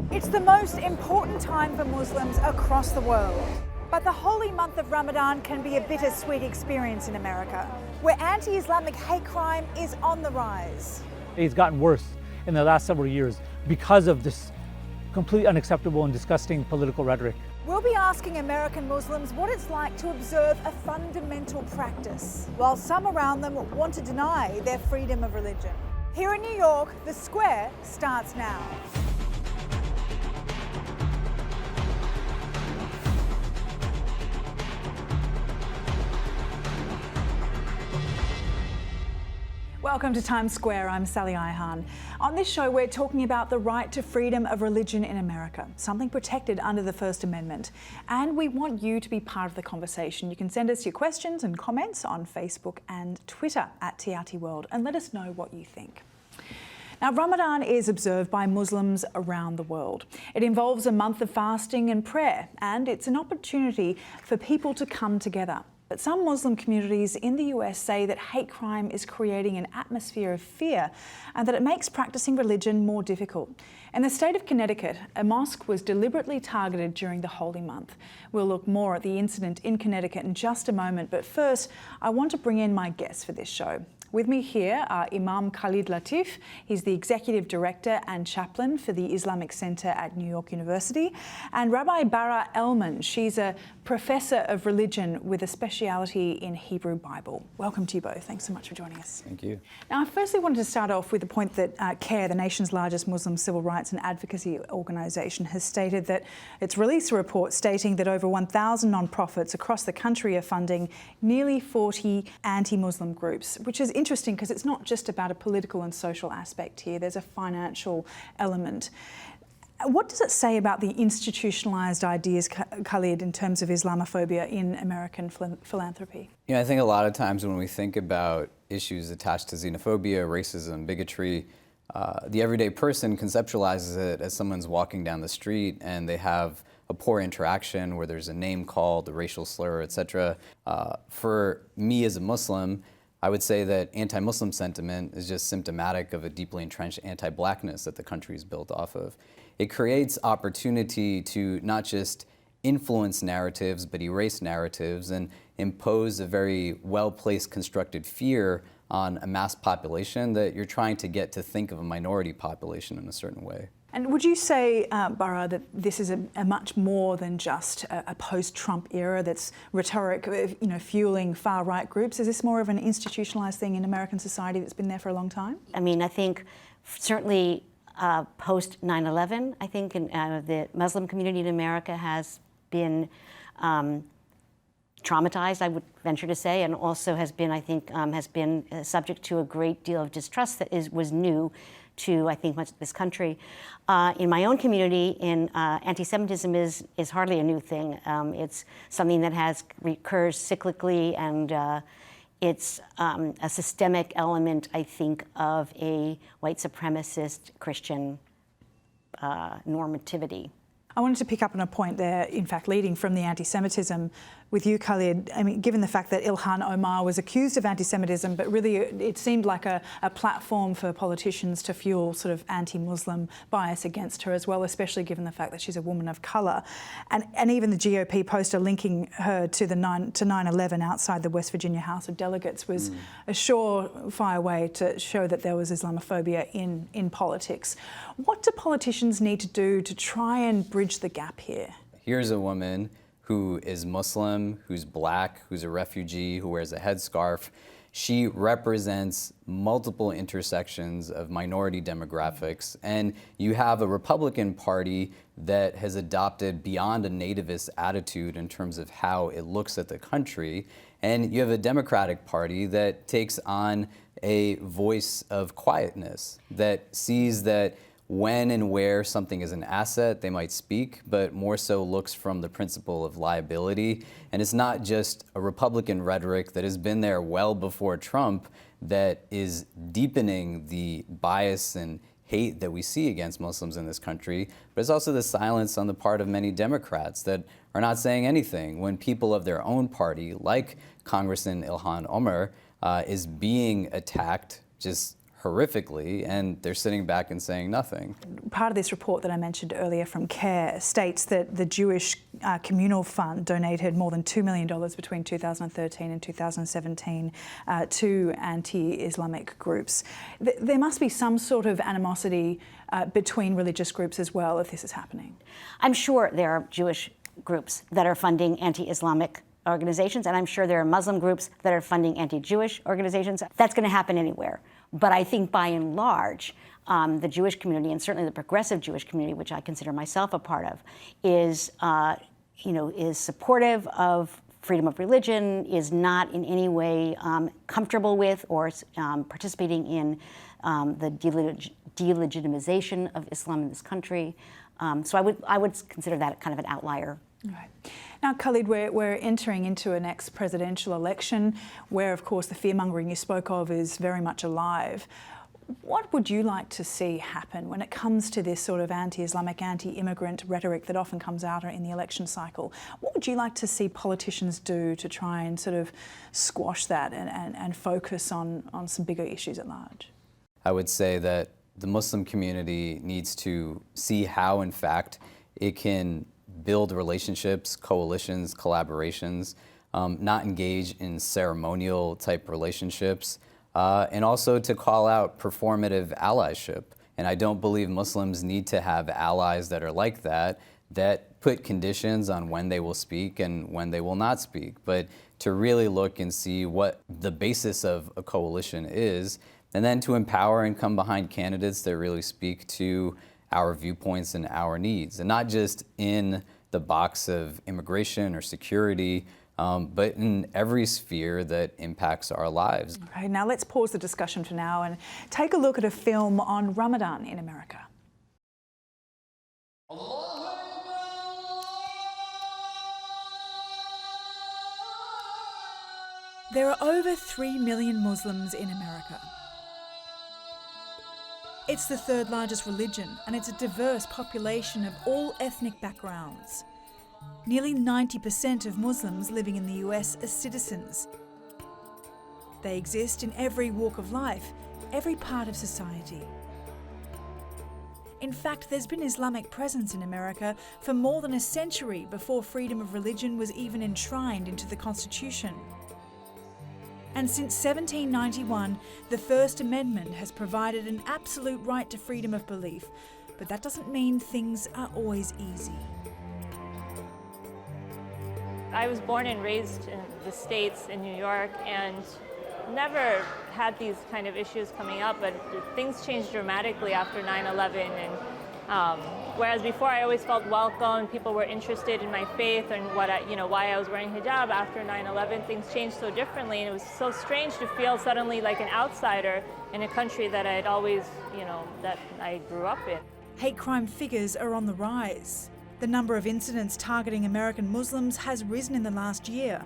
It's the most important time for Muslims across the world. But the holy month of Ramadan can be a bittersweet experience in America, where anti-Islamic hate crime is on the rise. It's gotten worse in the last several years because of this completely unacceptable and disgusting political rhetoric. We'll be asking American Muslims what it's like to observe a fundamental practice, while some around them want to deny their freedom of religion. Here in New York, the Square starts now. Welcome to Times Square. I'm Sally Ihan. On this show, we're talking about the right to freedom of religion in America, something protected under the First Amendment. And we want you to be part of the conversation. You can send us your questions and comments on Facebook and Twitter at TRT World and let us know what you think. Now, Ramadan is observed by Muslims around the world. It involves a month of fasting and prayer, and it's an opportunity for people to come together. But some Muslim communities in the US say that hate crime is creating an atmosphere of fear and that it makes practicing religion more difficult. In the state of Connecticut, a mosque was deliberately targeted during the holy month. We'll look more at the incident in Connecticut in just a moment, but first, I want to bring in my guests for this show. With me here are Imam Khalid Latif. He's the Executive Director and Chaplain for the Islamic Center at New York University, and Rabbi Bara Elman. She's a Professor of Religion with a speciality in Hebrew Bible. Welcome to you both. Thanks so much for joining us. Thank you. Now, I firstly wanted to start off with the point that CARE, the nation's largest Muslim civil rights and advocacy organisation, has stated that it's released a report stating that over 1,000 non-profits across the country are funding nearly 40 anti-Muslim groups, which is interesting because it's not just about a political and social aspect here. There's a financial element. What does it say about the institutionalized ideas, Khalid, in terms of Islamophobia in American philanthropy? I think a lot of times when we think about issues attached to xenophobia, racism, bigotry, the everyday person conceptualizes it as someone's walking down the street and they have a poor interaction where there's a name called, a racial slur, etc. For me as a Muslim, I would say that anti-Muslim sentiment is just symptomatic of a deeply entrenched anti-blackness that the country is built off of. It creates opportunity to not just influence narratives, but erase narratives and impose a very well-placed constructed fear on a mass population that you're trying to get to think of a minority population in a certain way. And would you say, Bara, that this is a much more than just a post-Trump era that's rhetoric, fueling far-right groups? Is this more of an institutionalized thing in American society that's been there for a long time? I mean, I think certainly post 9/11, I think the Muslim community in America has been traumatized, I would venture to say, and also has been, I think, subject to a great deal of distrust that was new to, I think, much of this country. In my own community, anti-Semitism is hardly a new thing. It's something that recurs cyclically, and it's a systemic element, I think, of a white supremacist Christian normativity. I wanted to pick up on a point there, in fact, leading from the anti-Semitism with you, Khalid. I mean, given the fact that Ilhan Omar was accused of anti-Semitism, but really it seemed like a platform for politicians to fuel sort of anti-Muslim bias against her as well, especially given the fact that she's a woman of colour. And even the GOP poster linking her to 9/11 outside the West Virginia House of Delegates was a surefire way to show that there was Islamophobia in politics. What do politicians need to do to try and bridge the gap here? Here's a woman who is Muslim, who's black, who's a refugee, who wears a headscarf. She represents multiple intersections of minority demographics, and you have a Republican Party that has adopted beyond a nativist attitude in terms of how it looks at the country, and you have a Democratic Party that takes on a voice of quietness, that sees that when and where something is an asset, they might speak, but more so looks from the principle of liability. And it's not just a Republican rhetoric that has been there well before Trump that is deepening the bias and hate that we see against Muslims in this country, but it's also the silence on the part of many Democrats that are not saying anything when people of their own party, like Congressman Ilhan Omar, is being attacked, just horrifically, and they're sitting back and saying nothing. Part of this report that I mentioned earlier from CARE states that the Jewish Communal Fund donated more than $2 million between 2013 and 2017 to anti-Islamic groups. There must be some sort of animosity between religious groups as well if this is happening. I'm sure there are Jewish groups that are funding anti-Islamic organizations, and I'm sure there are Muslim groups that are funding anti-Jewish organizations. That's going to happen anywhere. But I think by and large, the Jewish community, and certainly the progressive Jewish community, which I consider myself a part of, is supportive of freedom of religion, is not in any way comfortable with or participating in the delegitimization of Islam in this country. So I would consider that kind of an outlier. Right. Now, Khalid, we're entering into a next presidential election where, of course, the fear-mongering you spoke of is very much alive. What would you like to see happen when it comes to this sort of anti-Islamic, anti-immigrant rhetoric that often comes out in the election cycle? What would you like to see politicians do to try and sort of squash that and focus on some bigger issues at large? I would say that the Muslim community needs to see how, in fact, it can build relationships, coalitions, collaborations, not engage in ceremonial type relationships, and also to call out performative allyship. And I don't believe Muslims need to have allies that are like that put conditions on when they will speak and when they will not speak, but to really look and see what the basis of a coalition is, and then to empower and come behind candidates that really speak to our viewpoints and our needs, and not just in the box of immigration or security, but in every sphere that impacts our lives. Okay, now let's pause the discussion for now and take a look at a film on Ramadan in America. There are over 3 million Muslims in America. It's the third largest religion, and it's a diverse population of all ethnic backgrounds. Nearly 90% of Muslims living in the US are citizens. They exist in every walk of life, every part of society. In fact, there's been Islamic presence in America for more than a century before freedom of religion was even enshrined into the Constitution. And since 1791, the First Amendment has provided an absolute right to freedom of belief, but that doesn't mean things are always easy. I was born and raised in the States, in New York, and never had these kind of issues coming up, but things changed dramatically after 9/11. And whereas before I always felt welcome, people were interested in my faith and why I was wearing hijab, after 9/11 things changed so differently, and it was so strange to feel suddenly like an outsider in a country that I'd always, that I grew up in. Hate crime figures are on the rise. The number of incidents targeting American Muslims has risen in the last year.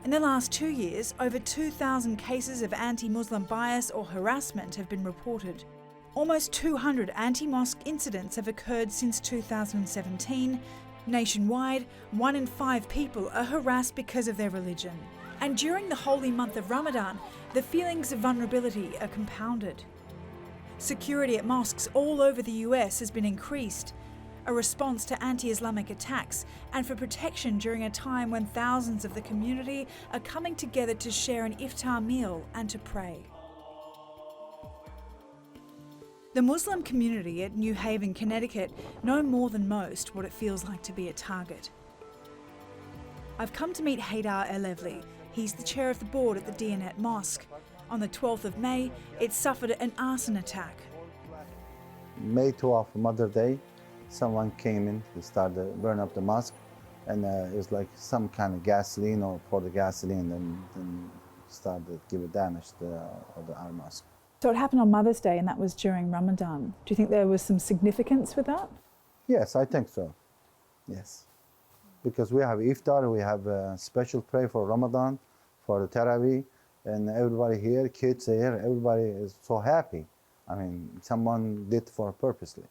In the last 2 years, over 2,000 cases of anti-Muslim bias or harassment have been reported. Almost 200 anti-mosque incidents have occurred since 2017. Nationwide, 1 in 5 people are harassed because of their religion. And during the holy month of Ramadan, the feelings of vulnerability are compounded. Security at mosques all over the US has been increased, a response to anti-Islamic attacks and for protection during a time when thousands of the community are coming together to share an iftar meal and to pray. The Muslim community at New Haven, Connecticut know more than most what it feels like to be a target. I've come to meet Haydar Elevli. He's the chair of the board at the Diyanet Mosque. On the 12th of May, it suffered an arson attack. May 12th, Mother Day, someone came in, they started to burn up the mosque, and it was like some kind of gasoline or pour the gasoline and started to give it damage to our mosque. So it happened on Mother's Day, and that was during Ramadan. Do you think there was some significance with that? Yes, I think so. Yes. Because we have iftar, we have a special prayer for Ramadan, for the Taraweeh, and everybody here, kids here, everybody is so happy. I mean, someone did for purposely.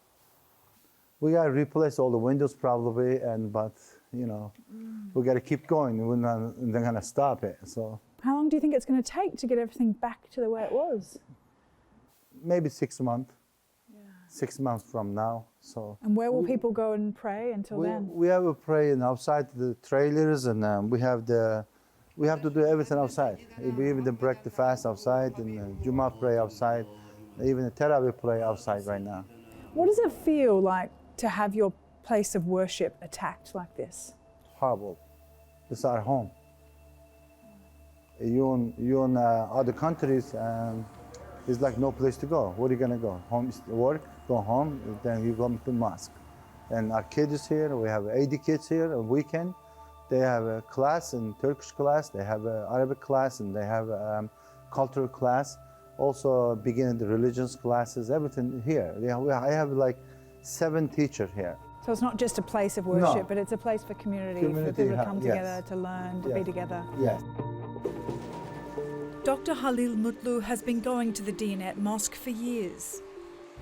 We got to replace all the windows probably, but we got to keep going. We're not going to stop it. So. How long do you think it's going to take to get everything back to the way it was? maybe 6 months. 6 months from now. So. And where will people go and pray until then? We have a prayer outside the trailers, and we have to do everything outside. We even break the fast outside, and Jummah pray outside, even the Tarawih pray outside right now. What does it feel like to have your place of worship attacked like this? Horrible. This is our home. You in other countries, it's like no place to go. Where are you gonna go? Home is work, go home, then you go to mosque. And our kids here, we have 80 kids here a weekend. They have a class, in Turkish class, they have an Arabic class, and they have a cultural class. Also beginning the religions classes, everything here. I have like 7 teachers here. So it's not just a place of worship, but it's a place for community for people to come together, to learn, to be together. Yes. Dr. Halil Mutlu has been going to the Diyanet Mosque for years.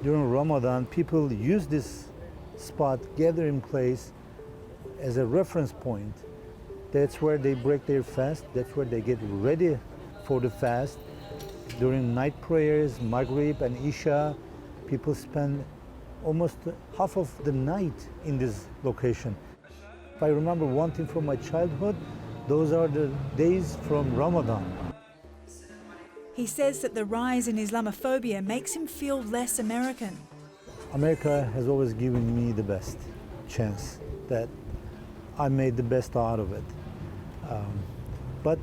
During Ramadan, people use this spot, gathering place, as a reference point. That's where they break their fast, that's where they get ready for the fast. During night prayers, Maghrib and Isha, people spend almost half of the night in this location. If I remember one thing from my childhood, those are the days from Ramadan. He says that the rise in Islamophobia makes him feel less American. America has always given me the best chance, that I made the best out of it. But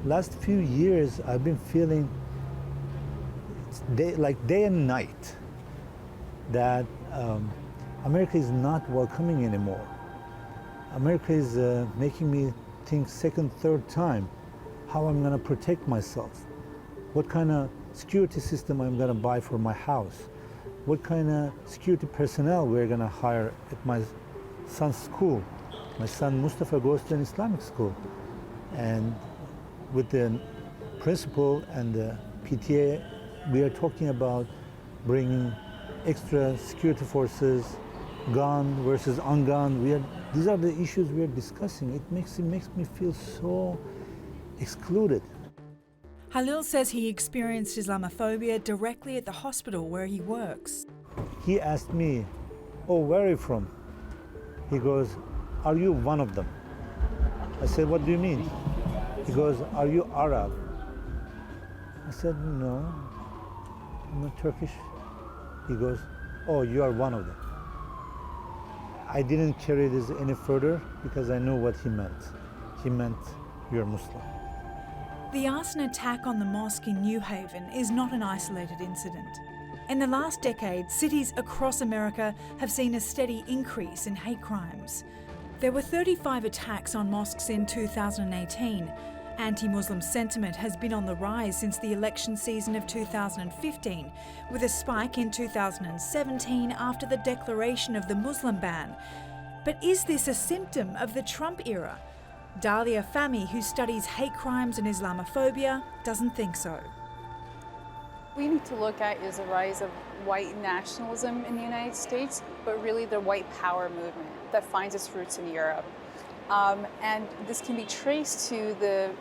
last few years, I've been feeling like day and night that America is not welcoming anymore. America is making me think second, third time how I'm going to protect myself, what kind of security system I'm going to buy for my house, what kind of security personnel we're going to hire at my son's school. My son Mustafa goes to an Islamic school, and with the principal and the PTA, we are talking about bringing extra security forces, gun versus ungun. These are the issues we are discussing. It makes me feel so excluded. Halil says he experienced Islamophobia directly at the hospital where he works. He asked me, "Oh, where are you from?" He goes, "Are you one of them?" I said, "What do you mean?" He goes, "Are you Arab?" I said, "No, I'm not Turkish." He goes, "Oh, you are one of them." I didn't carry this any further because I knew what he meant. He meant, "You're Muslim." The arson attack on the mosque in New Haven is not an isolated incident. In the last decade, cities across America have seen a steady increase in hate crimes. There were 35 attacks on mosques in 2018. Anti-Muslim sentiment has been on the rise since the election season of 2015, with a spike in 2017 after the declaration of the Muslim ban. But is this a symptom of the Trump era? Dalia Fahmy, who studies hate crimes and Islamophobia, doesn't think so. We need to look at is the rise of white nationalism in the United States, but really the white power movement that finds its roots in Europe. And this can be traced to the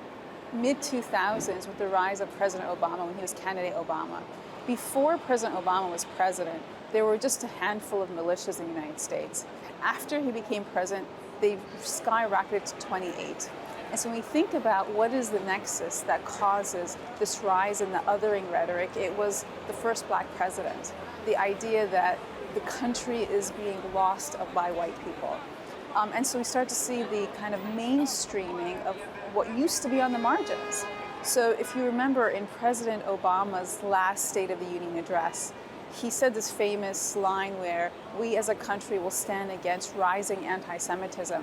mid-2000s with the rise of President Obama when he was candidate Obama. Before President Obama was president, there were just a handful of militias in the United States. After he became president, they skyrocketed to 28. And so when we think about what is the nexus that causes this rise in the othering rhetoric, it was the first black president. The idea that the country is being lost by white people. And so we start to see the kind of mainstreaming of what used to be on the margins. So if you remember in President Obama's last State of the Union address, he said this famous line where we as a country will stand against rising anti-Semitism.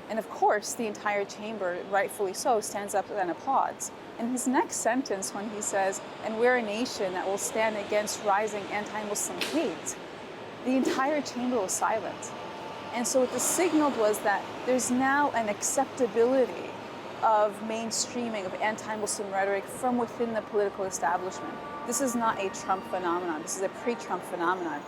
And of course, the entire chamber, rightfully so, stands up and applauds. And his next sentence when he says, "And we're a nation that will stand against rising anti-Muslim hate," the entire chamber was silent. And so what this signaled was that there's now an acceptability of mainstreaming of anti-Muslim rhetoric from within the political establishment. This is not a Trump phenomenon. This is a pre-Trump phenomenon.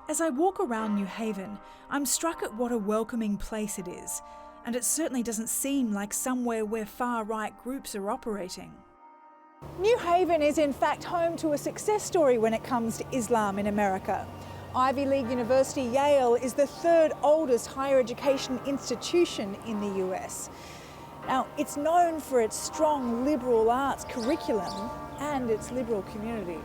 As I walk around New Haven, I'm struck at what a welcoming place it is, and it certainly doesn't seem like somewhere where far-right groups are operating. New Haven is in fact home to a success story when it comes to Islam in America. Ivy League University Yale is the third oldest higher education institution in the US. Now, it's known for its strong liberal arts curriculum and its liberal community.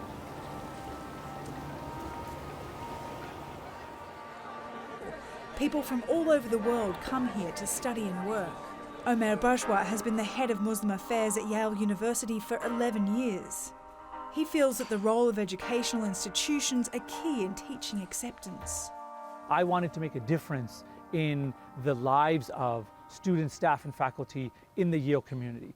People from all over the world come here to study and work. Omer Bajwa has been the head of Muslim affairs at Yale University for 11 years. He feels that the role of educational institutions are key in teaching acceptance. I wanted to make a difference in the lives of students, staff, and faculty in the Yale community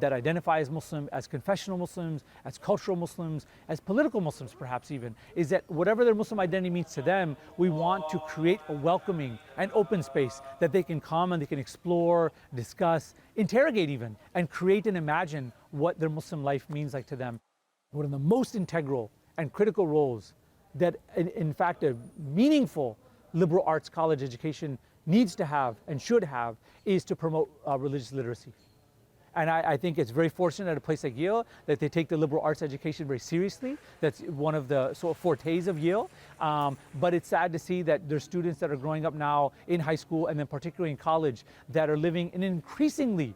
that identify as Muslim, as confessional Muslims, as cultural Muslims, as political Muslims perhaps even, is that whatever their Muslim identity means to them, we want to create a welcoming and open space that they can come and they can explore, discuss, interrogate even, and create and imagine what their Muslim life means like to them. One of the most integral and critical roles that in fact a meaningful liberal arts college education needs to have and should have is to promote religious literacy. And I think it's very fortunate at a place like Yale that they take the liberal arts education very seriously. That's one of the sort of fortes of Yale. But it's sad to see that there's students that are growing up now in high school and then particularly in college that are living in an increasingly,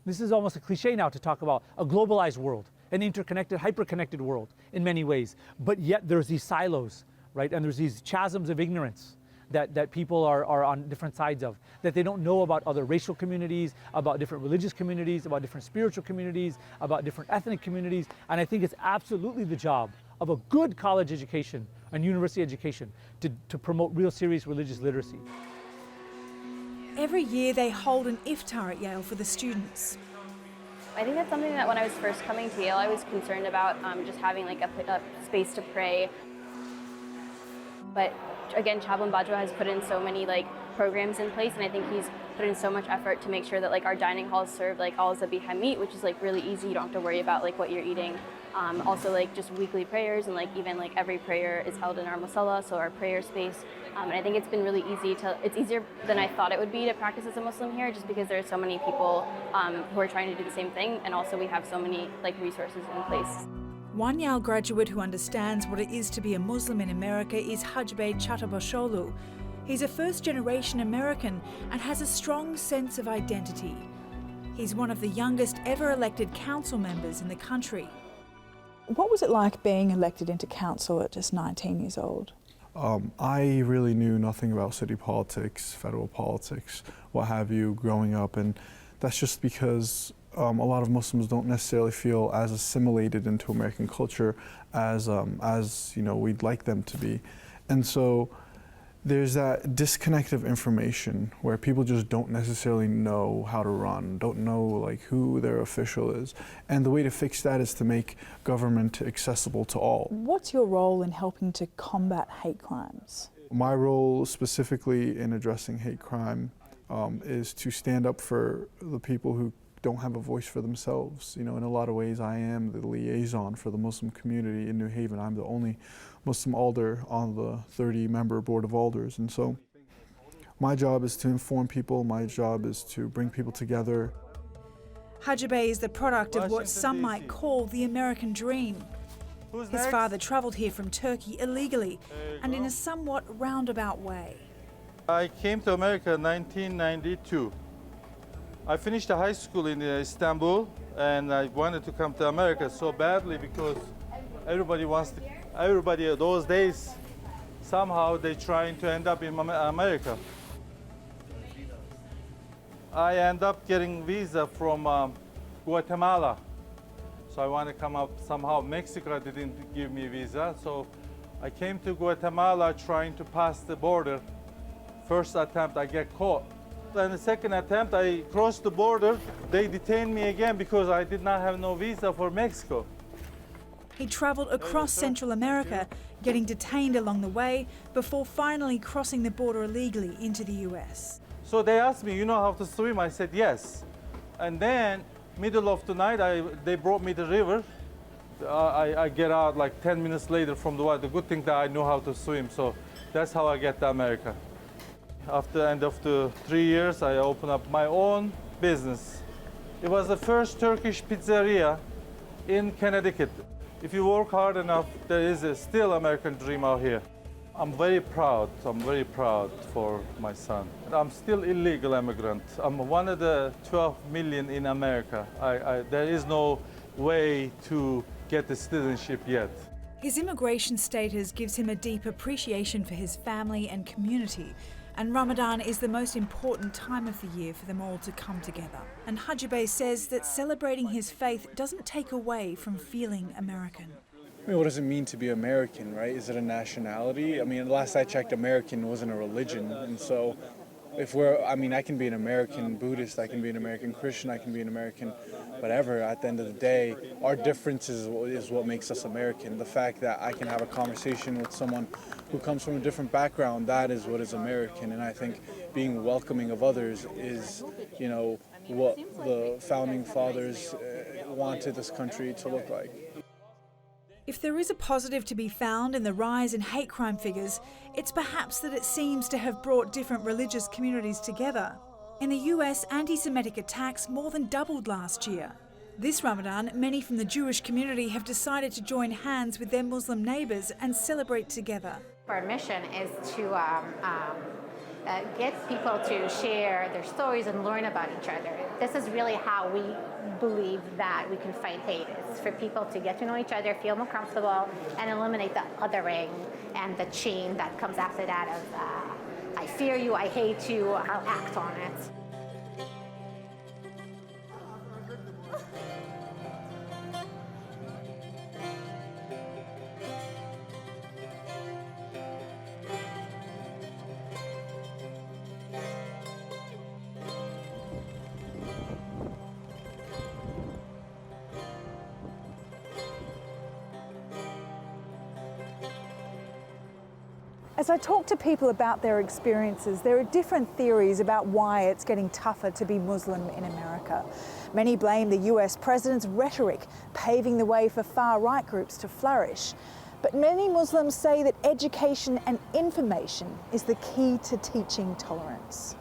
this is almost a cliche now to talk about, a globalized world, an interconnected, hyper-connected world in many ways. But yet there's these silos, right? And there's these chasms of ignorance that people are on different sides of, that they don't know about other racial communities, about different religious communities, about different spiritual communities, about different ethnic communities. And I think it's absolutely the job of a good college education and university education to promote real serious religious literacy. Every year they hold an iftar at Yale for the students. I think that's something that when I was first coming to Yale, I was concerned about just having like a space to pray. But again, Chaplain Bajwa has put in so many like programs in place, and I think he's put in so much effort to make sure that like our dining halls serve like all zabi hamid, which is like really easy. You don't have to worry about like what you're eating. Also like just weekly prayers, and like even like every prayer is held in our musalla, so our prayer space. And I think it's been really easy it's easier than I thought it would be to practice as a Muslim here, just because there are so many people who are trying to do the same thing, and also we have so many like resources in place. One Yale graduate who understands what it is to be a Muslim in America is Hajbe Chatabasholu. He's a first-generation American and has a strong sense of identity. He's one of the youngest ever elected council members in the country. What was it like being elected into council at just 19 years old? I really knew nothing about city politics, federal politics, what have you, growing up, and that's just because a lot of Muslims don't necessarily feel as assimilated into American culture as you know we'd like them to be, and so there's that disconnect of information where people just don't necessarily know how to run, don't know like who their official is, and the way to fix that is to make government accessible to all. What's your role in helping to combat hate crimes? My role specifically in addressing hate crime is to stand up for the people who don't have a voice for themselves. You know, in a lot of ways, I am the liaison for the Muslim community in New Haven. I'm the only Muslim alder on the 30-member Board of Alders. And so my job is to inform people. My job is to bring people together. Hajbe is the product of what some might call the American dream. His father travelled here from Turkey illegally and in a somewhat roundabout way. I came to America in 1992. I finished the high school in Istanbul, and I wanted to come to America so badly because everybody those days, somehow they're trying to end up in America. I end up getting visa from Guatemala. So I want to come up somehow. Mexico didn't give me visa, so I came to Guatemala trying to pass the border. First attempt, I get caught. And the second attempt, I crossed the border. They detained me again because I did not have no visa for Mexico. He travelled across Central America, getting detained along the way before finally crossing the border illegally into the US. So they asked me, you know how to swim? I said yes. And then, middle of the night, they brought me to the river. I get out like 10 minutes later from the water. The good thing that I know how to swim, so that's how I get to America. After the end of the 3 years, I opened up my own business. It was the first Turkish pizzeria in Connecticut. If you work hard enough, there is still American dream out here. I'm very proud for my son. I'm still illegal immigrant. I'm one of the 12 million in America. There is no way to get the citizenship yet. His immigration status gives him a deep appreciation for his family and community, and Ramadan is the most important time of the year for them all to come together. And Hajibeh says that celebrating his faith doesn't take away from feeling American. I mean, what does it mean to be American, right? Is it a nationality? I mean, last I checked, American wasn't a religion. And so I can be an American Buddhist, I can be an American Christian, I can be an American whatever. At the end of the day, our differences is what makes us American. The fact that I can have a conversation with someone who comes from a different background, that is what is American. And I think being welcoming of others is, what the founding fathers wanted this country to look like. If there is a positive to be found in the rise in hate crime figures, it's perhaps that it seems to have brought different religious communities together. In the US, anti-Semitic attacks more than doubled last year. This Ramadan, many from the Jewish community have decided to join hands with their Muslim neighbours and celebrate together. Our mission is to get people to share their stories and learn about each other. This is really how we believe that we can fight hate. It's for people to get to know each other, feel more comfortable, and eliminate the othering and the chain that comes after that of I fear you, I hate you, I'll act on it. As I talk to people about their experiences, there are different theories about why it's getting tougher to be Muslim in America. Many blame the US president's rhetoric paving the way for far-right groups to flourish. But many Muslims say that education and information is the key to teaching tolerance.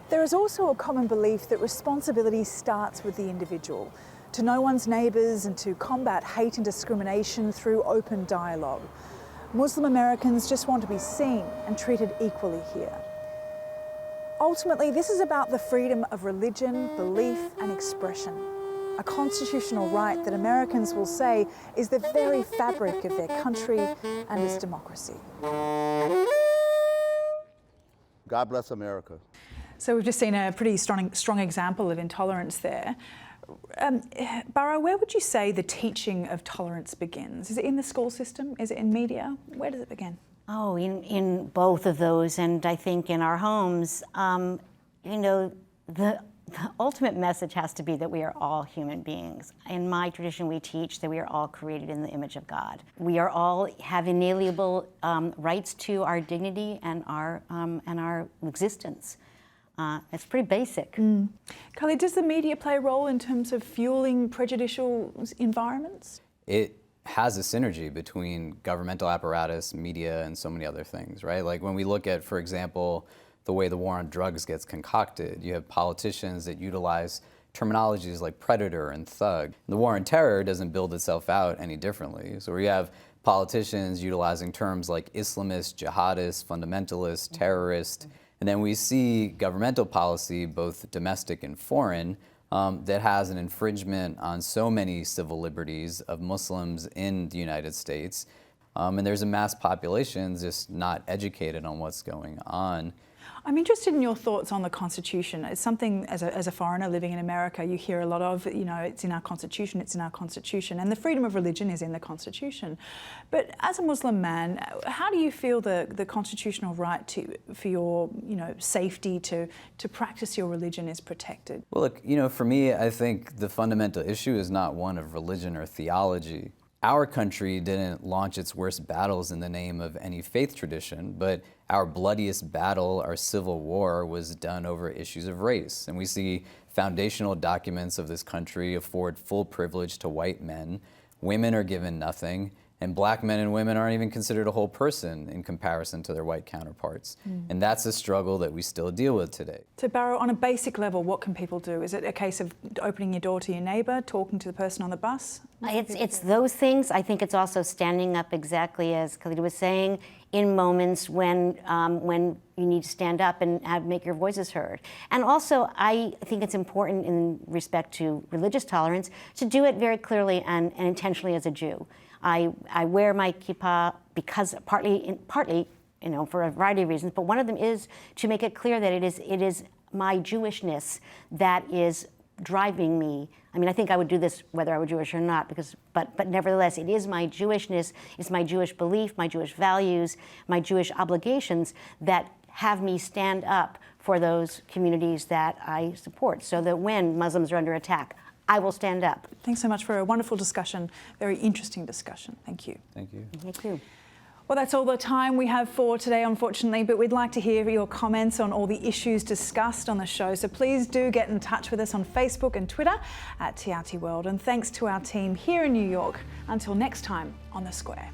There is also a common belief that responsibility starts with the individual, to know one's neighbours and to combat hate and discrimination through open dialogue. Muslim Americans just want to be seen and treated equally here. Ultimately, this is about the freedom of religion, belief and expression, a constitutional right that Americans will say is the very fabric of their country and its democracy. God bless America. So we've just seen a pretty strong example of intolerance there. Burrow, where would you say the teaching of tolerance begins? Is it in the school system? Is it in media? Where does it begin? Oh, in both of those, and I think in our homes, the ultimate message has to be that we are all human beings. In my tradition, we teach that we are all created in the image of God. We are all have inalienable rights to our dignity and our existence. It's pretty basic. Khalid, does the media play a role in terms of fueling prejudicial environments? It has a synergy between governmental apparatus, media, and so many other things, right? Like when we look at, for example, the way the war on drugs gets concocted, you have politicians that utilize terminologies like predator and thug. The war on terror doesn't build itself out any differently. So we have politicians utilizing terms like Islamist, jihadist, fundamentalist, terrorist. And then we see governmental policy, both domestic and foreign, that has an infringement on so many civil liberties of Muslims in the United States. And there's a mass population just not educated on what's going on. I'm interested in your thoughts on the Constitution. It's something, as a foreigner living in America, you hear a lot of, it's in our Constitution, it's in our Constitution, and the freedom of religion is in the Constitution. But as a Muslim man, how do you feel the constitutional right for your, safety to practice your religion is protected? Well, look, for me, I think the fundamental issue is not one of religion or theology. Our country didn't launch its worst battles in the name of any faith tradition, but our bloodiest battle, our civil war, was done over issues of race. And we see foundational documents of this country afford full privilege to white men. Women are given nothing. And black men and women aren't even considered a whole person in comparison to their white counterparts. And that's a struggle that we still deal with today. So Barrow, on a basic level, what can people do? Is it a case of opening your door to your neighbour, talking to the person on the bus? It's those things. I think it's also standing up, exactly as Khalida was saying, in moments when you need to stand up and make your voices heard. And also, I think it's important in respect to religious tolerance to do it very clearly and intentionally as a Jew. I wear my kippah because partly, you know, for a variety of reasons, but one of them is to make it clear that it is my Jewishness that is driving me. I mean, I think I would do this whether I were Jewish or not, but nevertheless, it is my Jewishness, it's my Jewish belief, my Jewish values, my Jewish obligations that have me stand up for those communities that I support, so that when Muslims are under attack, I will stand up. Thanks so much for a wonderful discussion, very interesting discussion. Thank you. Thank you. Thank you. Well, that's all the time we have for today, unfortunately, but we'd like to hear your comments on all the issues discussed on the show. So please do get in touch with us on Facebook and Twitter at TRT World. And thanks to our team here in New York. Until next time on The Square.